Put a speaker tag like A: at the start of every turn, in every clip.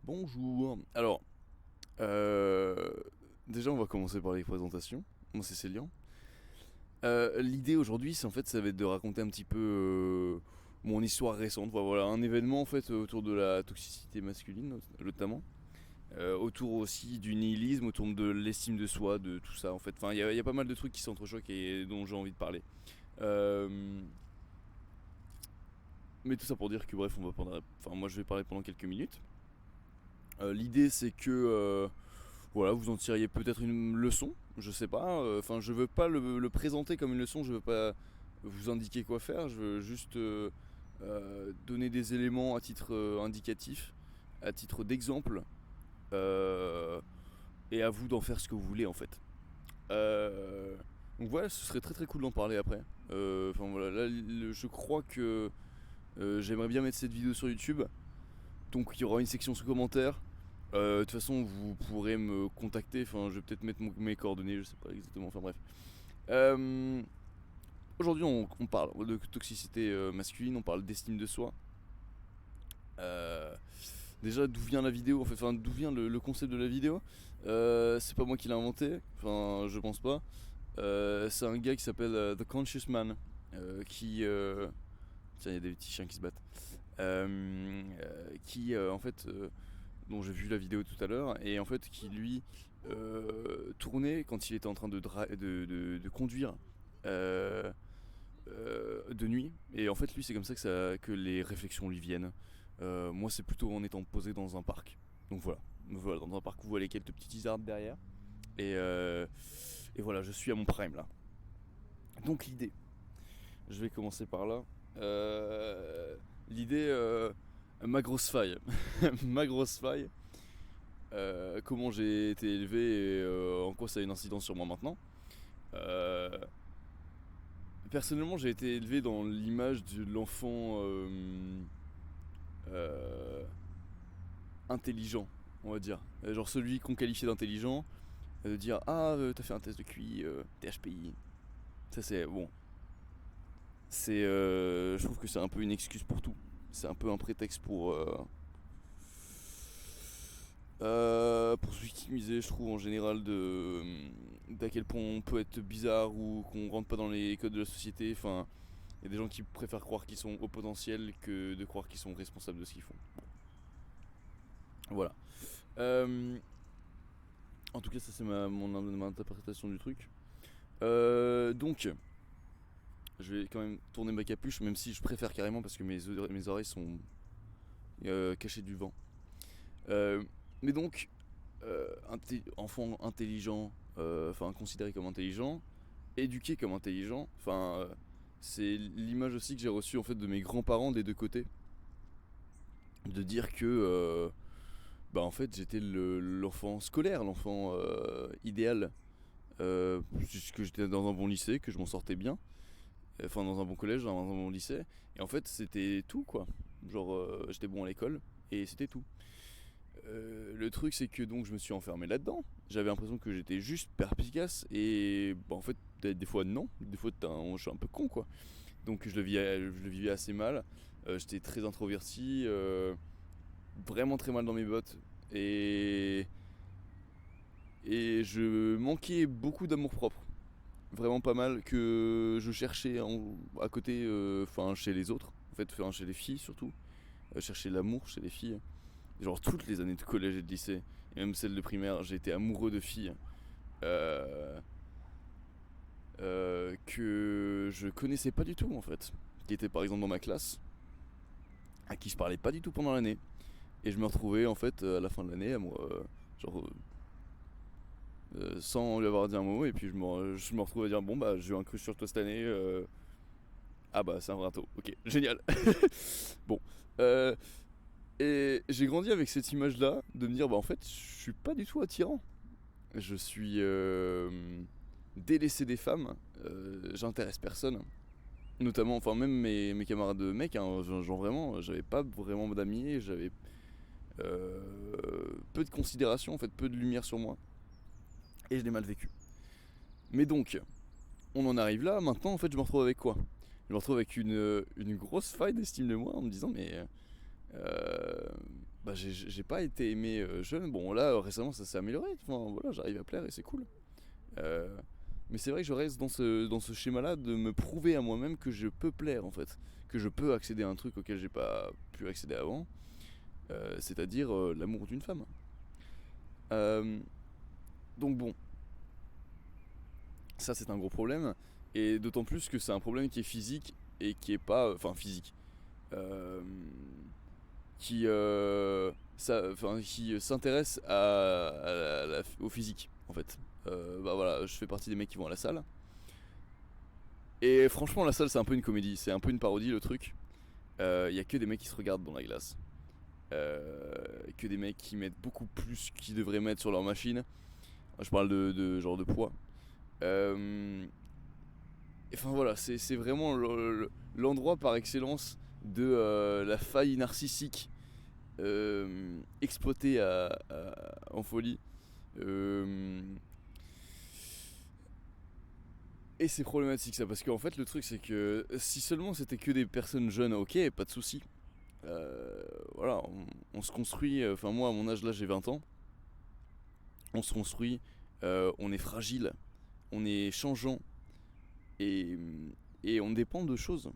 A: Bonjour. Alors, euh, déjà on va commencer par les présentations. Moi c'est Célian. L'idée aujourd'hui, c'est en fait, ça va être de raconter un petit peu mon histoire récente. Voilà, un événement en fait autour de la toxicité masculine notamment. Autour aussi du nihilisme, autour de l'estime de soi, de tout ça en fait. Enfin, il y a pas mal de trucs qui s'entrechoquent et dont j'ai envie de parler. Euh, mais tout ça pour dire que bref, enfin moi je vais parler pendant quelques minutes. L'idée c'est que voilà, vous en tiriez peut-être une leçon, je sais pas. Enfin, je veux pas le présenter comme une leçon, je veux pas vous indiquer quoi faire, je veux juste donner des éléments à titre indicatif, à titre d'exemple, euh, et à vous d'en faire ce que vous voulez en fait. Euh, donc voilà, ce serait très très cool d'en parler après. Enfin voilà, là je crois que j'aimerais bien mettre cette vidéo sur YouTube, donc il y aura une section sous commentaires. De toute façon, vous pourrez me contacter. Enfin, je vais peut-être mettre mes coordonnées, je sais pas exactement. Enfin, bref. Euh, Aujourd'hui, on parle de toxicité masculine, on parle d'estime de soi. Euh, Déjà, d'où vient la vidéo en fait, enfin, d'où vient le concept de la vidéo. C'est pas moi qui l'ai inventé, enfin, je pense pas. C'est un gars qui s'appelle The Conscious Man, qui. Tiens, il y a des petits chiens qui se battent. Qui, en fait. Dont j'ai vu la vidéo tout à l'heure, et en fait qui lui tournait quand il était en train de conduire de nuit. Et en fait lui c'est comme ça que les réflexions lui viennent. Moi c'est plutôt en étant posé dans un parc. Donc voilà, dans un parc où vous voyez quelques petits arbres derrière. Et voilà, je suis à mon prime là. Donc l'idée, je vais commencer par là. L'idée, ma grosse faille. Ma grosse faille. Comment j'ai été élevé et en quoi ça a une incidence sur moi maintenant. Euh, Personnellement, j'ai été élevé dans l'image de l'enfant euh, intelligent, on va dire. Genre celui qu'on qualifiait d'intelligent, de dire ah t'as fait un test de QI, THPI. Ça c'est bon. Je trouve que c'est un peu une excuse pour tout. C'est un peu un prétexte pour se victimiser, je trouve en général d'à quel point on peut être bizarre ou qu'on rentre pas dans les codes de la société. Enfin, il y a des gens qui préfèrent croire qu'ils sont au potentiel que de croire qu'ils sont responsables de ce qu'ils font. Voilà. Euh, En tout cas, ça c'est ma interprétation du truc. Donc, je vais quand même tourner ma capuche, même si je préfère carrément parce que mes oreilles sont cachées du vent. Euh, mais donc, enfant intelligent, enfin considéré comme intelligent, éduqué comme intelligent, enfin c'est l'image aussi que j'ai reçue en fait de mes grands-parents des deux côtés, de dire que bah en fait j'étais l'enfant scolaire, l'enfant idéal, que j'étais dans un bon lycée, que je m'en sortais bien, enfin dans un bon collège, dans un bon lycée, et en fait c'était tout quoi, genre j'étais bon à l'école et c'était tout. Le truc c'est que donc je me suis enfermé là-dedans. J'avais l'impression que j'étais juste perspicace et bah, en fait des fois non, des fois je suis un peu con quoi. Donc je le vivais assez mal. J'étais très introverti, vraiment très mal dans mes bottes et et je manquais beaucoup d'amour propre. Vraiment pas mal que je cherchais à côté, enfin chez les autres, en fait, enfin, chez les filles surtout. Chercher l'amour chez les filles. Genre toutes les années de collège et de lycée, et même celles de primaire, j'ai été amoureux de filles euh, que je connaissais pas du tout en fait. Qui étaient par exemple dans ma classe, à qui je parlais pas du tout pendant l'année. Et je me retrouvais en fait à la fin de l'année, genre sans lui avoir dit un mot, et puis je me retrouvais à dire bon bah j'ai eu un crush sur toi cette année. Ah bah c'est un râteau, ok, génial. Bon. Euh, et j'ai grandi avec cette image-là, de me dire, bah en fait, je suis pas du tout attirant. Je suis délaissé des femmes, j'intéresse personne. Notamment, enfin même mes camarades de mecs, hein, genre vraiment, j'avais pas vraiment d'amis, j'avais peu de considération, en fait, peu de lumière sur moi. Et je l'ai mal vécu. Mais donc, on en arrive là, maintenant en fait je me retrouve avec quoi? Je me retrouve avec une grosse faille d'estime de moi en me disant mais bah j'ai pas été aimé jeune. Bon, là, récemment, ça s'est amélioré. Enfin, voilà, j'arrive à plaire et c'est cool. Euh, mais c'est vrai que je reste dans ce schéma-là de me prouver à moi-même que je peux plaire, en fait. Que je peux accéder à un truc auquel j'ai pas pu accéder avant. C'est-à-dire l'amour d'une femme. Euh, donc bon, ça c'est un gros problème. Et d'autant plus que c'est un problème qui est physique et qui est pas... Enfin, physique. Euh, qui s'intéresse au physique en fait. Bah voilà, je fais partie des mecs qui vont à la salle. Et franchement, la salle c'est un peu une comédie, c'est un peu une parodie le truc. Y a que des mecs qui se regardent dans la glace. Que des mecs qui mettent beaucoup plus qu'ils devraient mettre sur leur machine. Je parle de genre de poids. Enfin voilà, c'est vraiment l'endroit par excellence de la faille narcissique exploitée en folie. Euh, et c'est problématique ça, parce qu'en fait le truc c'est que si seulement c'était que des personnes jeunes, ok, pas de soucis. Voilà, on se construit, enfin moi à mon âge là j'ai 20 ans, on se construit, on est fragile, on est changeant, et, et on dépend de choses.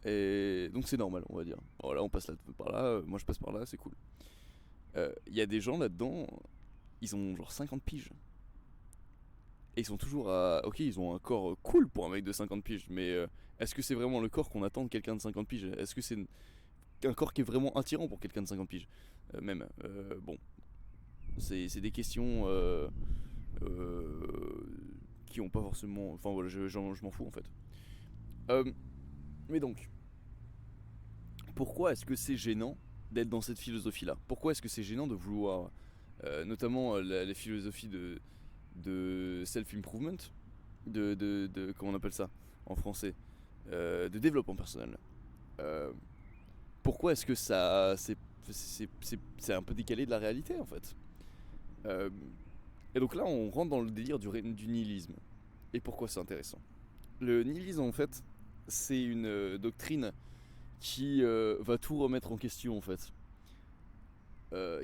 A: Et donc c'est normal, on va dire. Voilà, on passe là, par là, moi je passe par là, c'est cool. Il y a des gens là-dedans, ils ont genre 50 piges. Et ils sont toujours à... Ok, ils ont un corps cool pour un mec de 50 piges, mais est-ce que c'est vraiment le corps qu'on attend de quelqu'un de 50 piges? Est-ce que c'est un corps qui est vraiment attirant pour quelqu'un de 50 piges? Même, bon, c'est des questions qui ont pas forcément... Enfin voilà, je m'en fous en fait. Euh, mais donc, pourquoi est-ce que c'est gênant d'être dans cette philosophie-là? Pourquoi est-ce que c'est gênant de vouloir, notamment la philosophie de self-improvement, comment on appelle ça en français, de développement personnel. Euh, Pourquoi est-ce que ça, c'est un peu décalé de la réalité en fait. Euh, et donc là, on rentre dans le délire du nihilisme. Et pourquoi c'est intéressant? Le nihilisme en fait, c'est une doctrine qui va tout remettre en question en fait.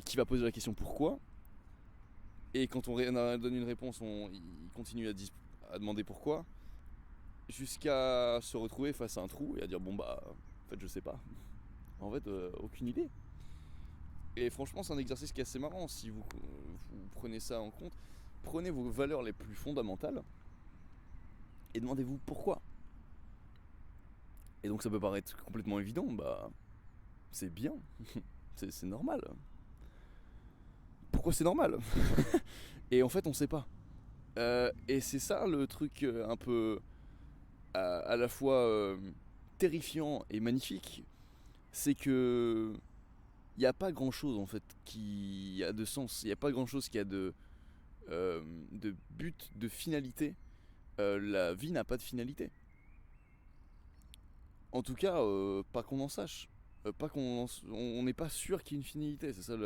A: Qui va poser la question pourquoi, et quand on donne une réponse, il continue à demander pourquoi, jusqu'à se retrouver face à un trou et à dire bon bah en fait je sais pas, en fait aucune idée. Et franchement c'est un exercice qui est assez marrant si vous prenez ça en compte. Prenez vos valeurs les plus fondamentales et demandez-vous pourquoi. Et donc ça peut paraître complètement évident, bah c'est bien, c'est normal. Pourquoi c'est normal? Et en fait on sait pas. Et c'est ça le truc un peu à la fois terrifiant et magnifique, c'est que il n'y a pas grand chose en fait qui a de sens, il n'y a pas grand chose qui a de but, de finalité. La vie n'a pas de finalité. En tout cas, pas qu'on en sache. Pas on n'est pas sûr qu'il y ait une finalité, c'est ça.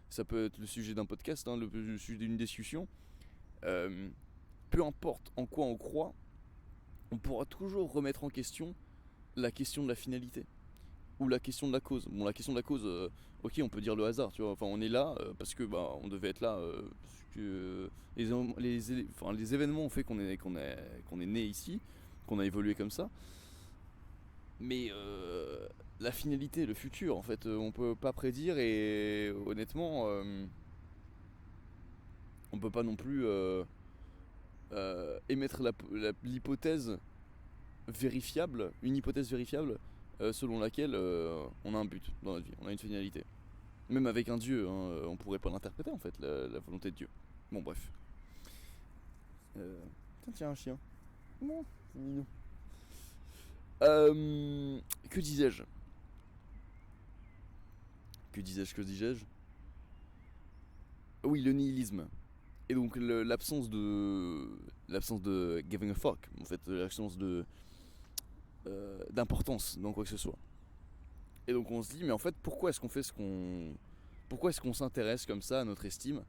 A: Ça peut être le sujet d'un podcast, hein, le sujet d'une discussion. Euh, Peu importe en quoi on croit, on pourra toujours remettre en question la question de la finalité ou la question de la cause. Bon, la question de la cause, ok, on peut dire le hasard, tu vois. Enfin, on est là parce que bah, on devait être là. Parce que les événements ont fait qu'on est né ici, qu'on a évolué comme ça. Mais la finalité, le futur, en fait, on peut pas prédire et honnêtement, on peut pas non plus émettre l'hypothèse vérifiable, une hypothèse vérifiable selon laquelle on a un but dans notre vie, on a une finalité. Même avec un dieu, hein, on pourrait pas l'interpréter en fait, la volonté de Dieu. Bon bref. Tiens, un chien. Non, c'est mignon. Que disais-je? Que disais-je? Oui, le nihilisme. Et donc l'absence de giving a fuck, en fait, l'absence d'importance dans quoi que ce soit. Et donc on se dit, mais en fait, pourquoi est-ce qu'on fait pourquoi est-ce qu'on s'intéresse comme ça à notre estime?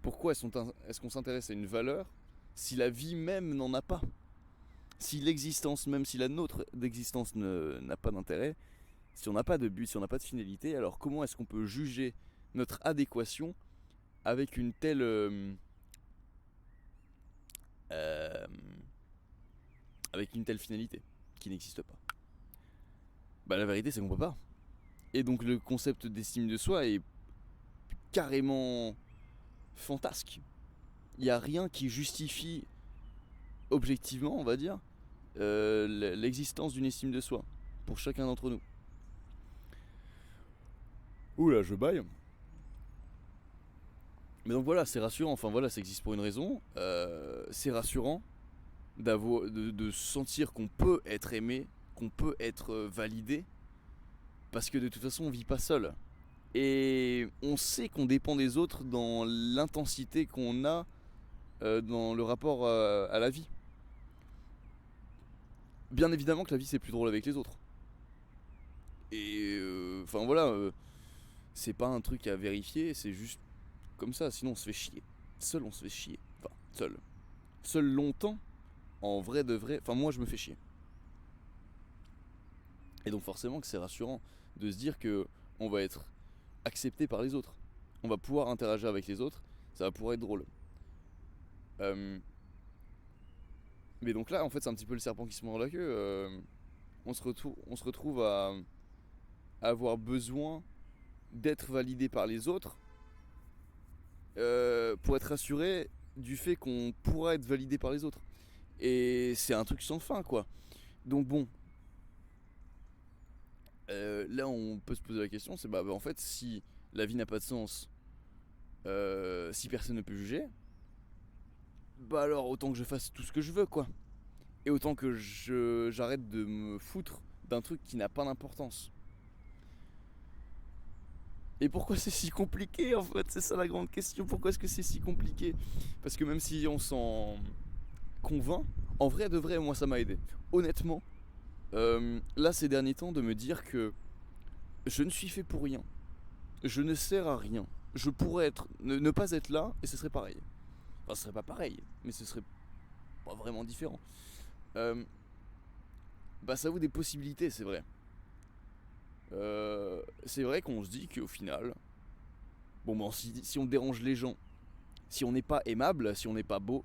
A: Pourquoi est-ce qu'on s'intéresse à une valeur si la vie même n'en a pas? Si l'existence, même si la nôtre d'existence n'a pas d'intérêt, Si on n'a pas de but, si on n'a pas de finalité, alors comment est-ce qu'on peut juger notre adéquation avec une telle euh, avec une telle finalité qui n'existe pas? Bah la vérité c'est qu'on peut pas. Et donc le concept d'estime de soi est carrément fantasque. Il n'y a rien qui justifie objectivement, on va dire, l'existence d'une estime de soi pour chacun d'entre nous. Oula, je baille. Mais donc voilà, c'est rassurant, enfin voilà, ça existe pour une raison. C'est rassurant de sentir qu'on peut être aimé, qu'on peut être validé, parce que de toute façon on vit pas seul. Et on sait qu'on dépend des autres dans l'intensité qu'on a dans le rapport à la vie. Bien évidemment que la vie c'est plus drôle avec les autres. Et enfin voilà, c'est pas un truc à vérifier, c'est juste comme ça, sinon on se fait chier. Seul on se fait chier. Enfin, seul. Seul longtemps, en vrai de vrai, enfin moi je me fais chier. Et donc forcément que c'est rassurant de se dire que on va être accepté par les autres. On va pouvoir interagir avec les autres, ça va pouvoir être drôle. Mais donc là en fait c'est un petit peu le serpent qui se mord la queue. On se retrouve à avoir besoin d'être validé par les autres pour être rassuré du fait qu'on pourra être validé par les autres. Et c'est un truc sans fin quoi. Donc bon, là on peut se poser la question, c'est bah en fait si la vie n'a pas de sens, si personne ne peut juger, bah alors autant que je fasse tout ce que je veux quoi. Et autant que j'arrête de me foutre d'un truc qui n'a pas d'importance. Et pourquoi c'est si compliqué en fait? C'est ça la grande question. Pourquoi est-ce que c'est si compliqué? Parce que même si on s'en convainc, en vrai de vrai, moi ça m'a aidé. Honnêtement, là ces derniers temps, de me dire que je ne suis fait pour rien. Je ne sers à rien. Je pourrais ne pas être là et ce serait pareil. Enfin, ce serait pas pareil, mais ce serait pas vraiment différent. Bah ça ouvre des possibilités, c'est vrai. C'est vrai qu'on se dit qu'au final, bon, si on dérange les gens, si on n'est pas aimable, si on n'est pas beau,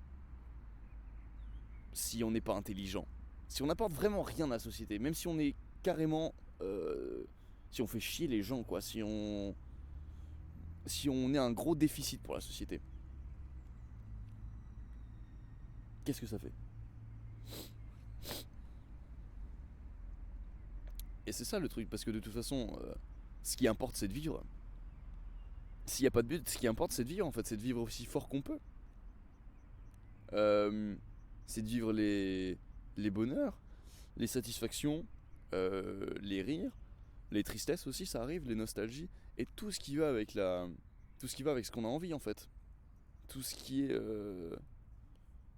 A: si on n'est pas intelligent, si on n'apporte vraiment rien à la société, même si on est carrément, si on fait chier les gens, quoi, si on est un gros déficit pour la société, qu'est-ce que ça fait? Et c'est ça le truc, parce que de toute façon, ce qui importe c'est de vivre. S'il n'y a pas de but, ce qui importe c'est de vivre en fait, c'est de vivre aussi fort qu'on peut. C'est de vivre les bonheurs, les satisfactions, les rires, les tristesses aussi, ça arrive, les nostalgies, et tout ce qui va avec tout ce qui va avec ce qu'on a envie en fait, tout ce qui est,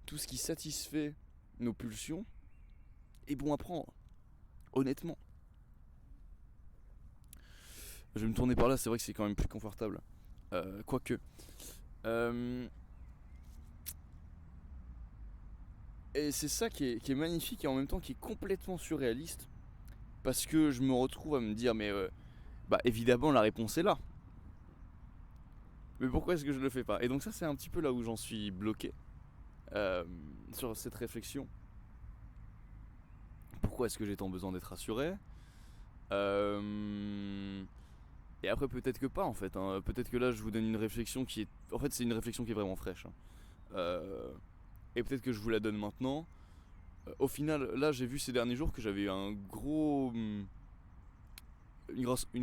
A: tout ce qui satisfait nos pulsions est bon à prendre, honnêtement. Je vais me tourner par là, c'est vrai que c'est quand même plus confortable, quoique. Euh, et c'est ça qui est magnifique et en même temps qui est complètement surréaliste. Parce que je me retrouve à me dire, mais bah évidemment la réponse est là. Mais pourquoi est-ce que je le fais pas? Et donc ça c'est un petit peu là où j'en suis bloqué sur cette réflexion. Pourquoi est-ce que j'ai tant besoin d'être rassuré? Et après peut-être que pas en fait. Hein. Peut-être que là je vous donne une réflexion qui est... En fait c'est une réflexion qui est vraiment fraîche. Hein. Et peut-être que je vous la donne maintenant. Au final, là j'ai vu ces derniers jours que j'avais une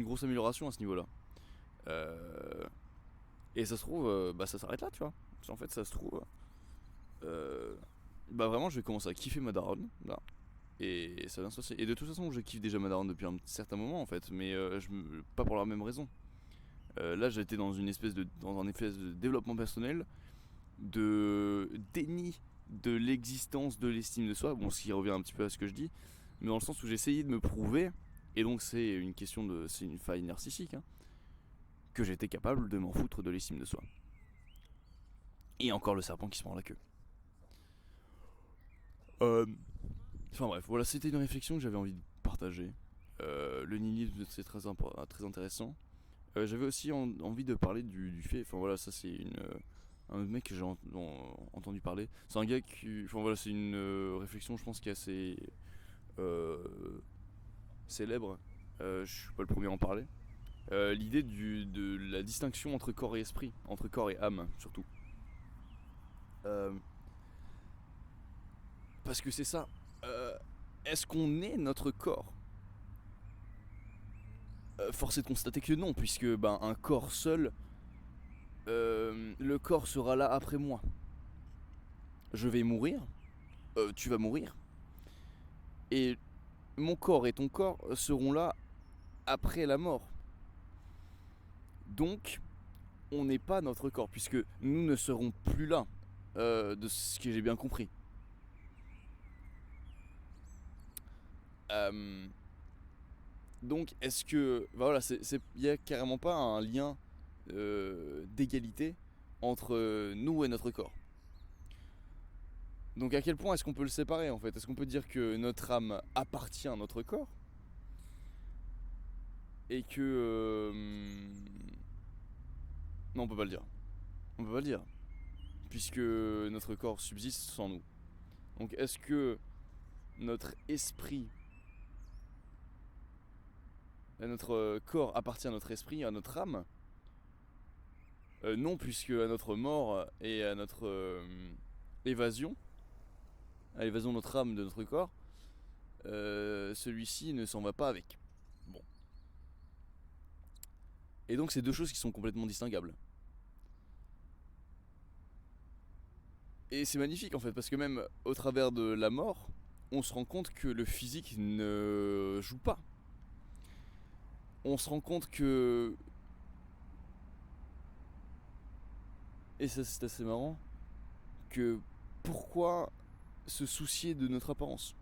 A: grosse amélioration à ce niveau-là. Euh, et ça se trouve, bah ça s'arrête là, tu vois. En fait, ça se trouve, bah vraiment, je vais commencer à kiffer ma daronne, là. Et ça vient se passer. Et de toute façon, je kiffe déjà ma daronne depuis un certain moment, en fait, mais pas pour la même raison. Là, j'étais dans un espèce de développement personnel, de déni de l'existence de l'estime de soi. Bon, ce qui revient un petit peu à ce que je dis, mais dans le sens où j'ai essayé de me prouver, et donc c'est une faille narcissique, hein, que j'étais capable de m'en foutre de l'estime de soi. Et encore le serpent qui se mord la queue. Enfin bref, voilà, c'était une réflexion que j'avais envie de partager. Le nihilisme, c'est très intéressant. J'avais aussi envie de parler du fait, enfin voilà, ça c'est un autre mec que j'ai entendu parler. C'est un gars qui, enfin voilà, c'est une réflexion, je pense, qui est assez euh, célèbre. Je suis pas le premier à en parler. L'idée de la distinction entre corps et esprit, entre corps et âme surtout. Euh, parce que c'est ça. Est-ce qu'on est notre corps? Force est de constater que non, puisque ben, un corps seul, le corps sera là après moi. Je vais mourir, tu vas mourir, et mon corps et ton corps seront là après la mort. Donc, on n'est pas notre corps, puisque nous ne serons plus là, de ce que j'ai bien compris. Euh, donc, est-ce que. Bah voilà, il n'y a carrément pas un lien d'égalité entre nous et notre corps. Donc, à quel point est-ce qu'on peut le séparer en fait? Est-ce qu'on peut dire que notre âme appartient à notre corps et que. Non, on peut pas le dire. On peut pas le dire. Puisque notre corps subsiste sans nous. Donc, est-ce que notre esprit. Notre corps appartient à notre esprit, à notre âme? Non, puisque à notre mort et à notre évasion, à l'évasion de notre âme de notre corps, celui-ci ne s'en va pas avec. Bon. Et donc c'est deux choses qui sont complètement distinguables. Et c'est magnifique en fait, parce que même au travers de la mort, on se rend compte que le physique ne joue pas. On se rend compte que... Et ça c'est assez marrant, que pourquoi se soucier de notre apparence?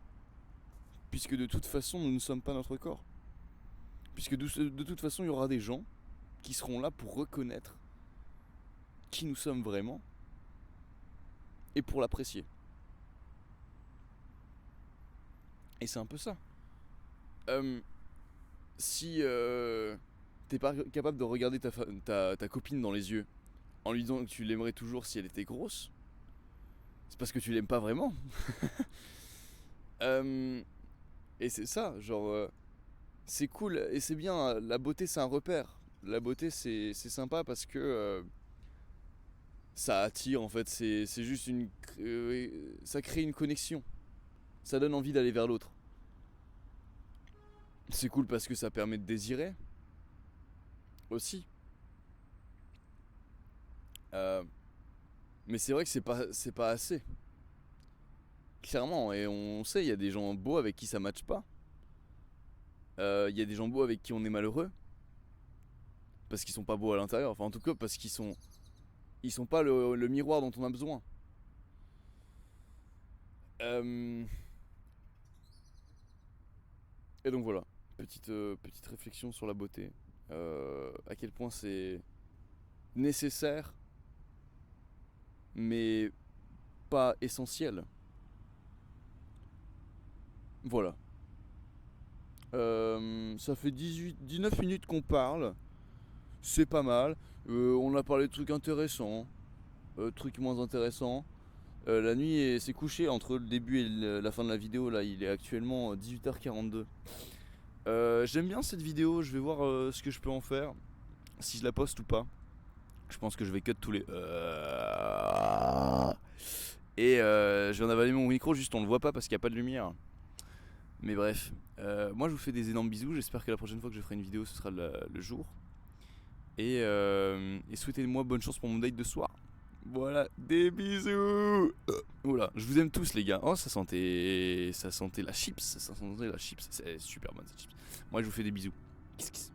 A: Puisque de toute façon nous ne sommes pas notre corps. Puisque de toute façon il y aura des gens qui seront là pour reconnaître qui nous sommes vraiment et pour l'apprécier. Et c'est un peu ça. Si t'es pas capable de regarder ta copine dans les yeux en lui disant que tu l'aimerais toujours si elle était grosse, c'est parce que tu l'aimes pas vraiment. Et c'est ça, genre, c'est cool et c'est bien. La beauté, c'est un repère. La beauté, c'est sympa parce que ça attire en fait. C'est juste une. Ça crée une connexion. Ça donne envie d'aller vers l'autre. C'est cool parce que ça permet de désirer aussi. Euh, mais c'est vrai que c'est pas assez. Clairement, et on sait, il y a des gens beaux avec qui ça matche pas. Il y a des gens beaux avec qui on est malheureux. Parce qu'ils sont pas beaux à l'intérieur. Enfin, en tout cas, parce ils sont pas le miroir dont on a besoin. Euh, et donc voilà, petite réflexion sur la beauté. À quel point c'est nécessaire, mais pas essentiel. Voilà. Ça fait 19 minutes qu'on parle. C'est pas mal. On a parlé de trucs intéressants, trucs moins intéressants. La nuit s'est couchée entre le début et la fin de la vidéo. Là, il est actuellement 18h42. J'aime bien cette vidéo. Je vais voir ce que je peux en faire. Si je la poste ou pas. Je pense que je vais cut tous les. Et je viens d'avaler mon micro. Juste, on le voit pas parce qu'il n'y a pas de lumière. Mais bref. Moi, je vous fais des énormes bisous. J'espère que la prochaine fois que je ferai une vidéo, ce sera le jour. Et souhaitez-moi bonne chance pour mon date de soir. Voilà, des bisous. Oula, je vous aime tous les gars. Oh, ça sentait la chips, c'est super bonne cette chips. Moi je vous fais des bisous. Kiss kiss.